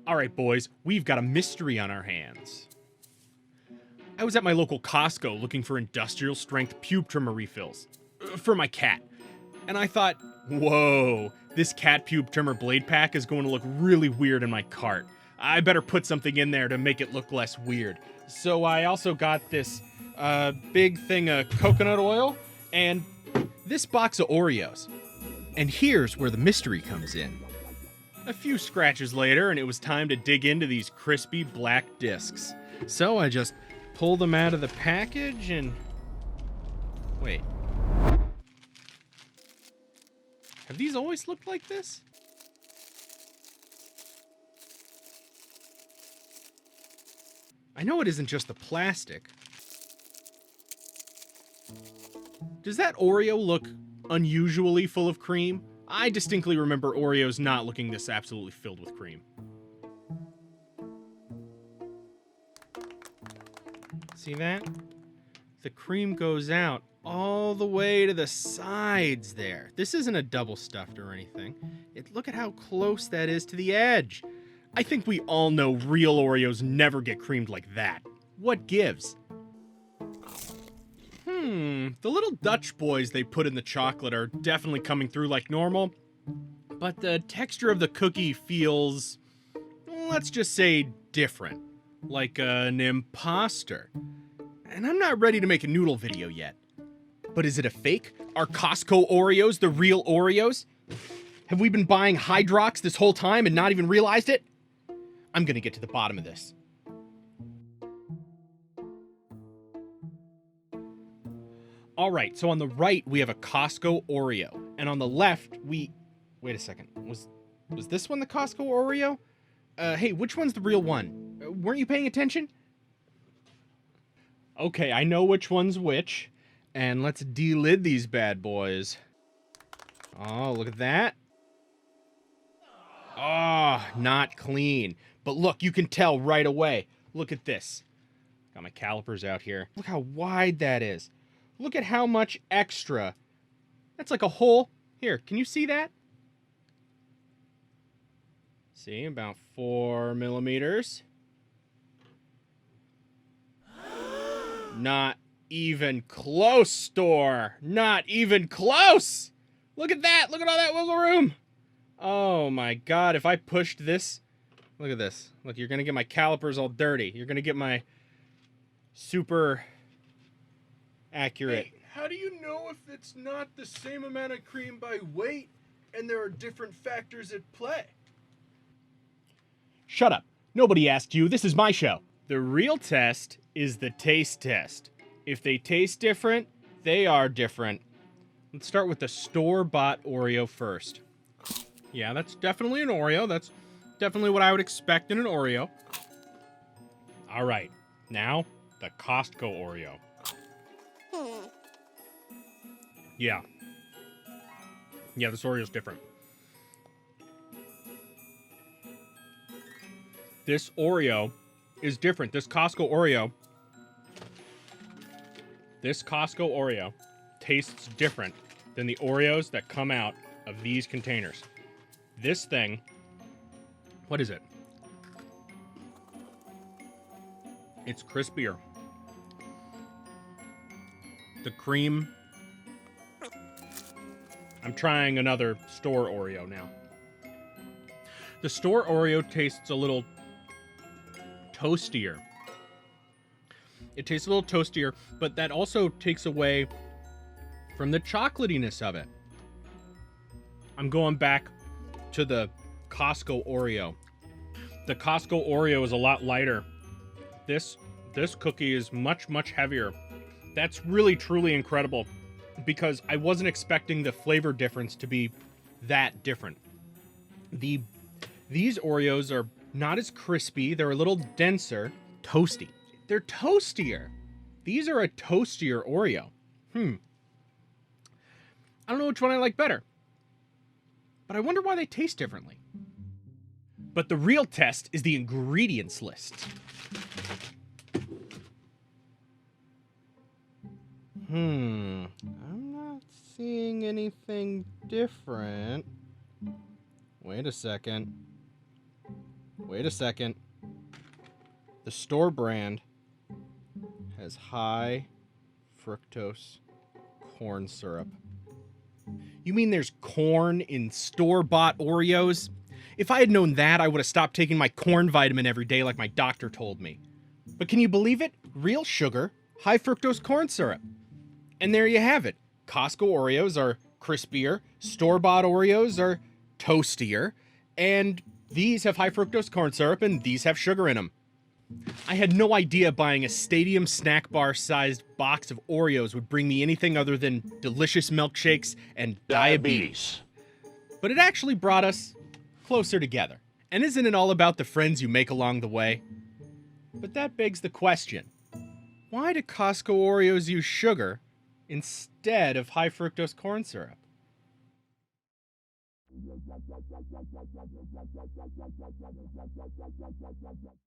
Alright boys, we've got a mystery on our hands. I was at my local Costco looking for industrial strength pube trimmer refills. For my cat. And I thought, whoa, this cat pube trimmer blade pack is going to look really weird in my cart. I better put something in there to make it look less weird. So I also got this big thing of coconut oil and this box of Oreos. And here's where the mystery comes in. A few scratches later, and it was time to dig into these crispy black discs. So I just pull them out of the package and... Wait. Have these always looked like this? I know it isn't just the plastic. Does that Oreo look unusually full of cream? I distinctly remember Oreos not looking this absolutely filled with cream. See that? The cream goes out all the way to the sides there. This isn't a double stuffed or anything. Look at how close that is to the edge. I think we all know real Oreos never get creamed like that. What gives? The little Dutch boys they put in the chocolate are definitely coming through like normal, but the texture of the cookie feels, let's just say, different. Like an imposter. And I'm not ready to make a noodle video yet. But is it a fake? Are Costco Oreos the real Oreos? Have we been buying Hydrox this whole time and not even realized it? I'm gonna get to the bottom of this. Alright, so on the right, we have a Costco Oreo. And on the left, wait a second. Was this one the Costco Oreo? Hey, which one's the real one? Weren't you paying attention? Okay, I know which one's which. And let's delid these bad boys. Oh, look at that. Oh, not clean. But look, you can tell right away. Look at this. Got my calipers out here. Look how wide that is. Look at how much extra. That's like a whole... Here, can you see that? See, about 4 millimeters. Not even close, store. Not even close. Look at that. Look at all that wiggle room. Oh my God. If I pushed this, look at this. Look, you're going to get my calipers all dirty. You're going to get my super accurate. Hey, how do you know if it's not the same amount of cream by weight and there are different factors at play? Shut up. Nobody asked you. This is my show. The real test is the taste test. If they taste different, they are different. Let's start with the store-bought Oreo first. Yeah, that's definitely an Oreo. That's definitely what I would expect in an Oreo. All right, now the Costco Oreo. Yeah, this Oreo's different. This Oreo is different. This Costco Oreo tastes different than the Oreos that come out of these containers. This thing, what is it? It's crispier. The cream. I'm trying another store Oreo now. The store Oreo tastes a little toastier. It tastes a little toastier, but that also takes away from the chocolatiness of it. I'm going back to the Costco Oreo. The Costco Oreo is a lot lighter. This cookie is much, much heavier. That's really, truly incredible because I wasn't expecting the flavor difference to be that different. These Oreos are not as crispy. They're a little denser. Toasty. They're toastier. These are a toastier Oreo. I don't know which one I like better. But I wonder why they taste differently. But the real test is the ingredients list. I'm not seeing anything different. Wait a second. Wait a second. The store brand has high fructose corn syrup. You mean there's corn in store-bought Oreos? If I had known that, I would have stopped taking my corn vitamin every day like my doctor told me. But can you believe it? Real sugar, high fructose corn syrup. And there you have it. Costco Oreos are crispier, store-bought Oreos are toastier, and these have high fructose corn syrup and these have sugar in them. I had no idea buying a stadium snack bar sized box of Oreos would bring me anything other than delicious milkshakes and diabetes. But it actually brought us closer together. And isn't it all about the friends you make along the way? But that begs the question, why do Costco Oreos use sugar instead of high fructose corn syrup?